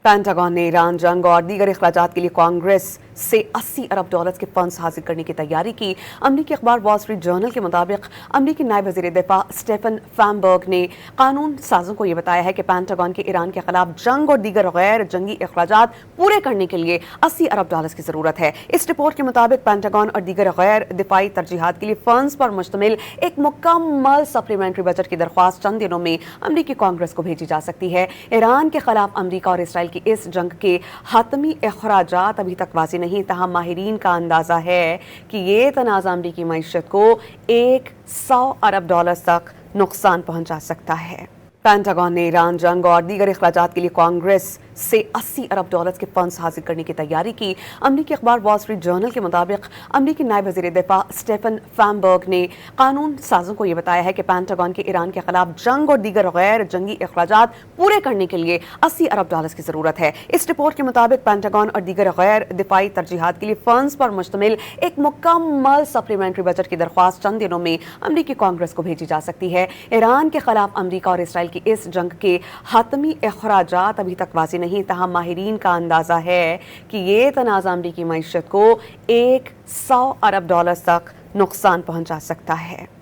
Pentagon ने Iran जंग और दीगर अखराजात के लिए कांग्रेस से $80 अरब के फंड्स हासिल करने की तैयारी की। अमरीकी अखबार वॉल स्ट्रीट जर्नल के मुताबिक अमरीकी नायब वज़ीर दिफा स्टेफन फैनबर्ग ने कानून साजों को यह बताया है कि पेंटागन के ईरान के खिलाफ जंग और दीगर गैर जंगी अखराजात पूरे करने के लिए $80 अरब की ज़रूरत है। इस रिपोर्ट के मुताबिक पेंटागन और दीगर गैर दिफाई तरजीहात के लिए फंड्स पर मुश्तमिल एक मुकम्मल सप्लीमेंट्री बजट की दरख्वास्त चंद दिनों में अमरीकी कांग्रेस को भेजी जा सकती है। ईरान के खिलाफ अमरीका और इसराइल की इस जंग के हातमी अखराजात अभी तक वाज़ेह नहीं, तहम माहिरीन का अंदाजा है कि ये तनाज़ा अमरीकी मईशत को $100 अरब तक नुकसान पहुंचा सकता है। पेंटागन ने ईरान जंग और दीगर अखराजात के लिए कांग्रेस से $80 अरब के फंड्स हासिल करने की तैयारी की। अमरीकी अखबार वॉल स्ट्रीट जर्नल के मुताबिक अमरीकी नायब वज़ीर दिफा स्टेफन फैनबर्ग ने कानून साजों को यह बताया है कि पेंटागन के ईरान के खिलाफ जंग और दीगर गैर जंगी अखराजात पूरे करने के लिए $80 अरब की ज़रूरत है। इस रिपोर्ट के मुताबिक पेंटागन और दीगर गैर दिफाई तरजीहात के लिए फंड्स पर मुश्तमिल एक मुकम्मल सप्लीमेंट्री बजट की दरख्वास्त चंद दिनों में अमरीकी कांग्रेस को भेजी जा सकती है। ईरान के खिलाफ अमरीका और इसराइल की इस जंग के हातमी अखराजात अभी तक वाज़ेह नहीं, तहम माहिरीन का अंदाजा है कि ये तनाज़ा अमरीकी मईशत को $100 अरब तक नुकसान पहुंचा सकता है।